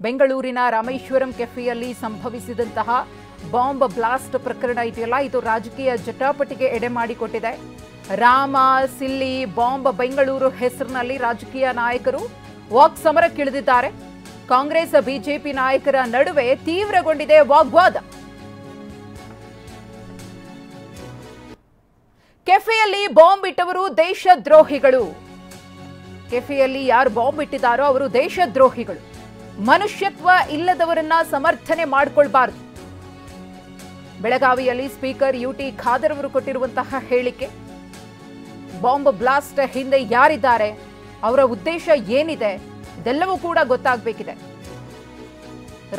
ಬೆಂಗಳೂರಿನ Rameswaram ಕೆಫೆಯಲ್ಲಿ ಸಂಭವಿಸಿದಂತಹ bomb blast ಪ್ರಕರಣ ಇದೆಯಲ್ಲ, ಇದು ರಾಜಕೀಯ ಜಟಾಪಟಿಗೆ ಎಡೆ ಮಾಡಿಕೊಟ್ಟಿದೆ. ರಾಮ ಸಿಲ್ಲಿ ಬಾಂಬ್ ಬೆಂಗಳೂರು ಹೆಸರಿನಲ್ಲಿ ರಾಜಕೀಯ ನಾಯಕರು ವಾಕ್ ಸಮರಕ್ಕಿಳಿದಿದ್ದಾರೆ. ಕಾಂಗ್ರೆಸ್ ಬಿಜೆಪಿ ನಾಯಕರ ನಡುವೆ ತೀವ್ರಗೊಂಡಿದೆ ವಾಗ್ವಾದ. ಕೆಫೆಯಲ್ಲಿ ಬಾಂಬ್ ಇಟ್ಟವರು ದೇಶದ್ರೋಹಿಗಳು. ಕೆಫೆಯಲ್ಲಿ ಯಾರು ಬಾಂಬ್ ಇಟ್ಟಿದ್ದಾರೋ ಅವರು ದೇಶದ್ರೋಹಿಗಳು. ಮನುಷ್ಯತ್ವ ಇಲ್ಲದವರನ್ನ ಸಮರ್ಥನೆ ಮಾಡಿಕೊಳ್ಬಾರದು. ಬೆಳಗಾವಿಯಲ್ಲಿ ಸ್ಪೀಕರ್ ಯುಟಿ ಖಾದರ್ ಅವರು ಕೊಟ್ಟಿರುವಂತಹ ಹೇಳಿಕೆ. ಬಾಂಬ್ ಬ್ಲಾಸ್ಟ್ ಹಿಂದೆ ಯಾರಿದ್ದಾರೆ, ಅವರ ಉದ್ದೇಶ ಏನಿದೆ, ಇದೆಲ್ಲವೂ ಕೂಡ ಗೊತ್ತಾಗಬೇಕಿದೆ.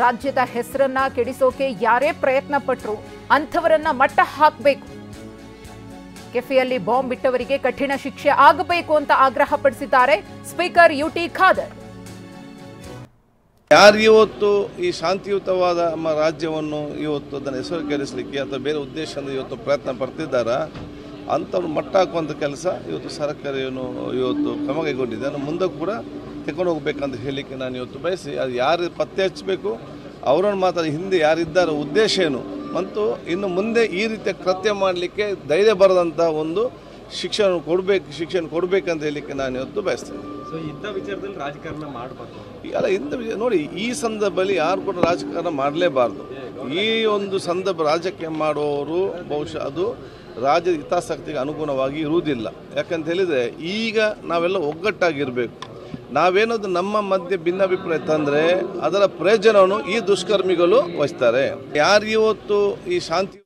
ರಾಜ್ಯದ ಹೆಸರನ್ನ ಕೆಡಿಸೋಕೆ ಯಾರೇ ಪ್ರಯತ್ನ ಪಟ್ಟರು ಅಂಥವರನ್ನ ಮಟ್ಟ ಹಾಕಬೇಕು. ಕೆಫೆಯಲ್ಲಿ ಬಾಂಬ್ ಇಟ್ಟವರಿಗೆ ಕಠಿಣ ಶಿಕ್ಷೆ ಆಗಬೇಕು ಅಂತ ಆಗ್ರಹಪಡಿಸಿದ್ದಾರೆ ಸ್ಪೀಕರ್ ಯುಟಿ ಖಾದರ್. ಯಾರು ಇವತ್ತು ಈ ಶಾಂತಿಯುತವಾದ ನಮ್ಮ ರಾಜ್ಯವನ್ನು ಇವತ್ತು ಅದನ್ನು ಹೆಸರು ಕೆಡಿಸಲಿಕ್ಕೆ ಅಥವಾ ಬೇರೆ ಉದ್ದೇಶದಿಂದ ಇವತ್ತು ಪ್ರಯತ್ನ ಪಡ್ತಿದ್ದಾರಾ ಅಂಥವ್ರು ಮಟ್ಟ ಹಾಕುವಂಥ ಕೆಲಸ ಇವತ್ತು ಸರ್ಕಾರ ಇವತ್ತು ಕ್ರಮ ಕೈಗೊಂಡಿದೆ. ನಾನು ಮುಂದೆ ಕೂಡ ತಗೊಂಡು ಹೋಗ್ಬೇಕಂತ ಹೇಳಲಿಕ್ಕೆ ನಾನು ಇವತ್ತು ಬಯಸಿ, ಅದು ಯಾರು ಪತ್ತೆ ಹಚ್ಚಬೇಕು, ಅವರನ್ನು ಮಾತ್ರ ಹಿಂದೆ ಯಾರಿದ್ದಾರೋ ಉದ್ದೇಶ ಏನು, ಮತ್ತು ಇನ್ನು ಮುಂದೆ ಈ ರೀತಿಯ ಕೃತ್ಯ ಮಾಡಲಿಕ್ಕೆ ಧೈರ್ಯ ಬರದಂಥ ಒಂದು ಶಿಕ್ಷಣ ಕೊಡಬೇಕಂತ ಹೇಳಲಿಕ್ಕೆ ನಾನು ಇವತ್ತು ಬಯಸ್ತೇನೆ. ಸೊ ಇಂಥ ವಿಚಾರದಲ್ಲಿ ರಾಜಕಾರಣ ಮಾಡಬಾರ್ದು. ಅಲ್ಲ, ಇಂಥ ನೋಡಿ, ಈ ಸಂದರ್ಭದಲ್ಲಿ ಯಾರು ಕೂಡ ರಾಜಕಾರಣ ಮಾಡಲೇಬಾರ್ದು. ಈ ಒಂದು ಸಂದರ್ಭ ರಾಜಕೀಯ ಮಾಡುವವರು ಬಹುಶಃ ಅದು ರಾಜ್ಯದ ಹಿತಾಸಕ್ತಿಗೆ ಅನುಗುಣವಾಗಿ ಇರುವುದಿಲ್ಲ. ಯಾಕಂತ ಹೇಳಿದರೆ ಈಗ ನಾವೆಲ್ಲ ಒಗ್ಗಟ್ಟಾಗಿರಬೇಕು. ನಾವೇನದು ನಮ್ಮ ಮಧ್ಯೆ ಭಿನ್ನಾಭಿಪ್ರಾಯ ತಂದರೆ ಅದರ ಪ್ರಯೋಜನವನ್ನು ಈ ದುಷ್ಕರ್ಮಿಗಳು ವಹಿಸ್ತಾರೆ. ಯಾರಿವತ್ತು ಈ ಶಾಂತಿ